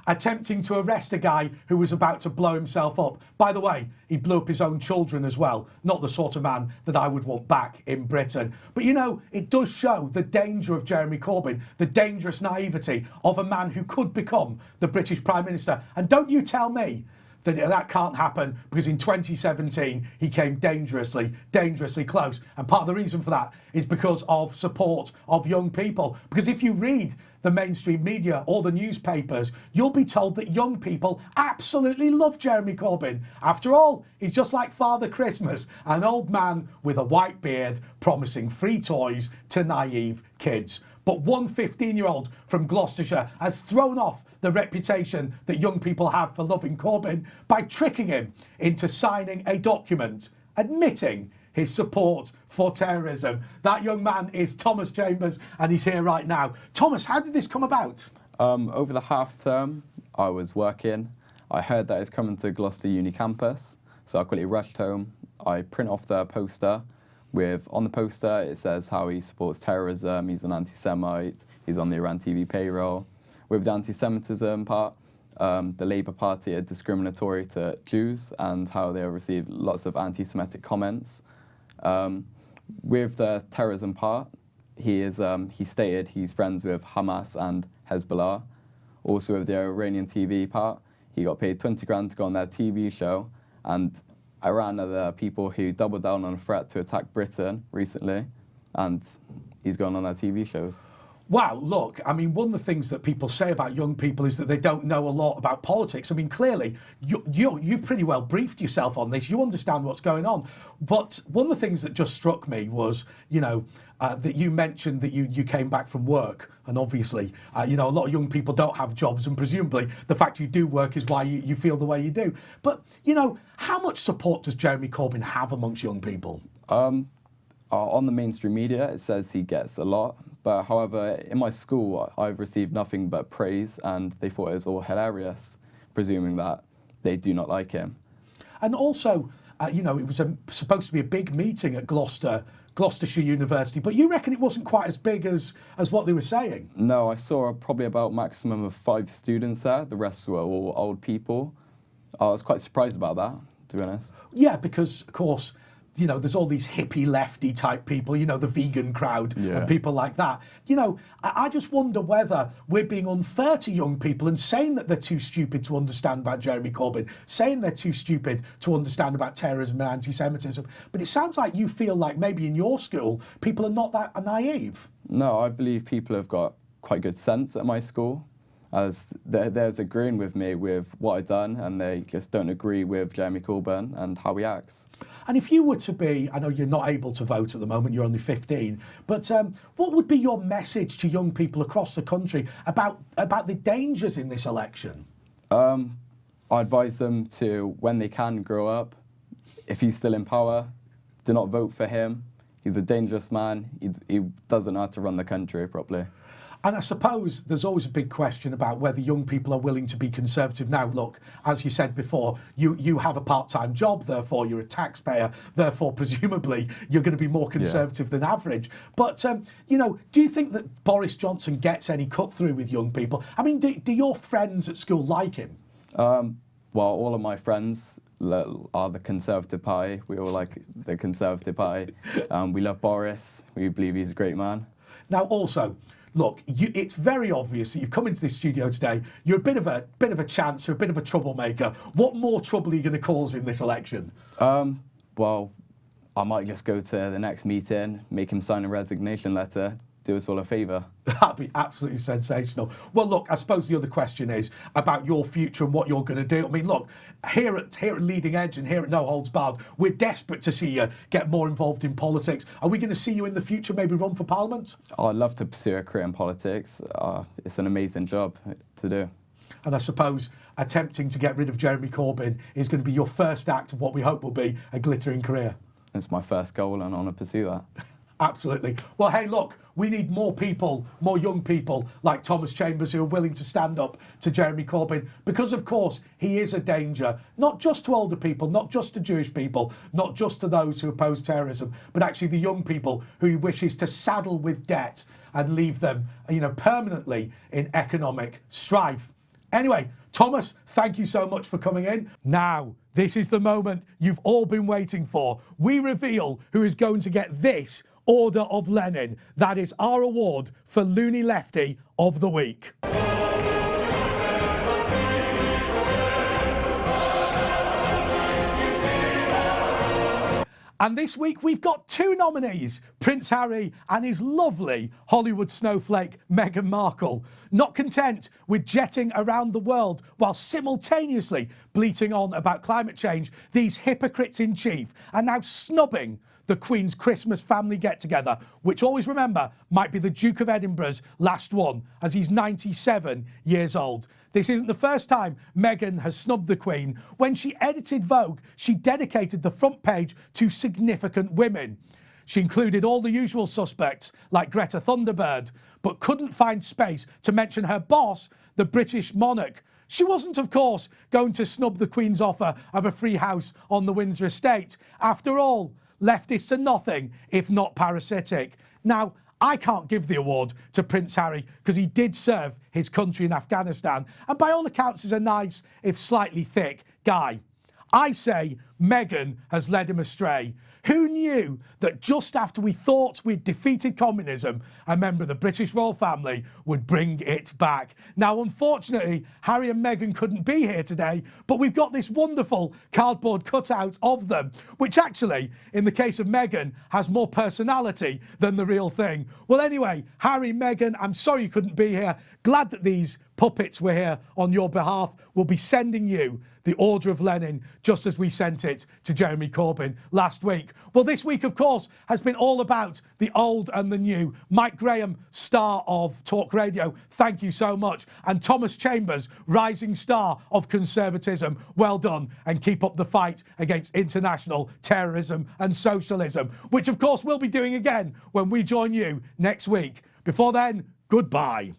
attempting to arrest a guy who was about to blow himself up. By the way, he blew up his own children as well. Not the sort of man that I would want back in Britain. But you know, it does show the danger of Jeremy Corbyn, the dangerous naivety of a man who could become the British Prime Minister. And don't you tell me that can't happen, because in 2017 he came dangerously close. And part of the reason for that is because of support of young people. Because if you read the mainstream media or the newspapers, you'll be told that young people absolutely love Jeremy Corbyn. After all, he's just like Father Christmas, an old man with a white beard promising free toys to naive kids. But one 15-year-old from Gloucestershire has thrown off the reputation that young people have for loving Corbyn by tricking him into signing a document admitting his support for terrorism. That young man is Thomas Chambers, and he's here right now. Thomas, how did this come about? Over the half term, I was working. I heard that it's coming to Gloucester Uni campus, so I quickly rushed home. I print off the poster. On the poster, it says how he supports terrorism, he's an anti-Semite, he's on the Iran TV payroll. With the anti-Semitism part, the Labour Party are discriminatory to Jews and how they have received lots of anti-Semitic comments. With the terrorism part, he stated he's friends with Hamas and Hezbollah. Also with the Iranian TV part, he got paid 20 grand to go on their TV show, and Iran are the people who doubled down on a threat to attack Britain recently, and he's gone on their TV shows. Wow, look, I mean, one of the things that people say about young people is that they don't know a lot about politics. I mean, clearly, you've pretty well briefed yourself on this. You understand what's going on. But one of the things that just struck me was, you know, that you mentioned that you came back from work. And obviously, you know, a lot of young people don't have jobs, and presumably the fact you do work is why you feel the way you do. But, you know, how much support does Jeremy Corbyn have amongst young people? On the mainstream media, it says he gets a lot. But however, in my school, I've received nothing but praise, and they thought it was all hilarious, presuming that they do not like him. And also, you know, it was supposed to be a big meeting at Gloucestershire University, but you reckon it wasn't quite as big as what they were saying? No, I saw probably about maximum of 5 students there. The rest were all old people. I was quite surprised about that, to be honest. Yeah, because, of course, you know, there's all these hippie lefty type people, you know, the vegan crowd and people like that. You know, I just wonder whether we're being unfair to young people and saying that they're too stupid to understand about Jeremy Corbyn, saying they're too stupid to understand about terrorism and anti-Semitism. But it sounds like you feel like maybe in your school, people are not that naive. No, I believe people have got quite good sense at my school, as there's agreeing with me with what I've done, and they just don't agree with Jeremy Corbyn and how he acts. And if you were to be, I know you're not able to vote at the moment, you're only 15, but what would be your message to young people across the country about the dangers in this election? I advise them to, when they can, grow up. If he's still in power, do not vote for him. He's a dangerous man. He doesn't know how to run the country properly. And I suppose there's always a big question about whether young people are willing to be conservative now. Look, as you said before, you have a part-time job, therefore you're a taxpayer, therefore presumably you're going to be more conservative than average. But, you know, do you think that Boris Johnson gets any cut-through with young people? I mean, do your friends at school like him? Well, all of my friends are the Conservative Party. We all like the Conservative Party. We love Boris. We believe he's a great man. Now, also, look, it's very obvious that you've come into this studio today. You're a bit of a chancer, a bit of a troublemaker. What more trouble are you going to cause in this election? Well, I might just go to the next meeting, make him sign a resignation letter, do us all a favour. That'd be absolutely sensational. Well, look, I suppose the other question is about your future and what you're going to do. I mean, look, here at Leading Edge and here at No Holds Barred, we're desperate to see you get more involved in politics. Are we going to see you in the future maybe run for Parliament? I'd love to pursue a career in politics. It's an amazing job to do. And I suppose attempting to get rid of Jeremy Corbyn is going to be your first act of what we hope will be a glittering career. It's my first goal, and I want to pursue that. Absolutely. Well, hey, look, we need more people, more young people like Thomas Chambers who are willing to stand up to Jeremy Corbyn because, of course, he is a danger, not just to older people, not just to Jewish people, not just to those who oppose terrorism, but actually the young people who he wishes to saddle with debt and leave them, you know, permanently in economic strife. Anyway, Thomas, thank you so much for coming in. Now, this is the moment you've all been waiting for. We reveal who is going to get this Order of Lenin. That is our award for Loony Lefty of the Week. And this week we've got two nominees, Prince Harry and his lovely Hollywood snowflake Meghan Markle. Not content with jetting around the world while simultaneously bleating on about climate change, these hypocrites in chief are now snubbing the Queen's Christmas family get-together, which, always remember, might be the Duke of Edinburgh's last one, as he's 97 years old. This isn't the first time Meghan has snubbed the Queen. When she edited Vogue, she dedicated the front page to significant women. She included all the usual suspects, like Greta Thunderbird, but couldn't find space to mention her boss, the British monarch. She wasn't, of course, going to snub the Queen's offer of a free house on the Windsor estate. After all, leftists are nothing if not parasitic. Now, I can't give the award to Prince Harry because he did serve his country in Afghanistan and by all accounts is a nice, if slightly thick, guy. I say Meghan has led him astray. Who knew that just after we thought we'd defeated communism, a member of the British royal family would bring it back? Now, unfortunately, Harry and Meghan couldn't be here today, but we've got this wonderful cardboard cutout of them, which actually, in the case of Meghan, has more personality than the real thing. Well, anyway, Harry, Meghan, I'm sorry you couldn't be here. Glad that these puppets were here on your behalf. We'll be sending you the Order of Lenin, just as we sent it to Jeremy Corbyn last week. Well, this week, of course, has been all about the old and the new. Mike Graham, star of Talk Radio, thank you so much. And Thomas Chambers, rising star of conservatism, well done. And keep up the fight against international terrorism and socialism, which, of course, we'll be doing again when we join you next week. Before then, goodbye.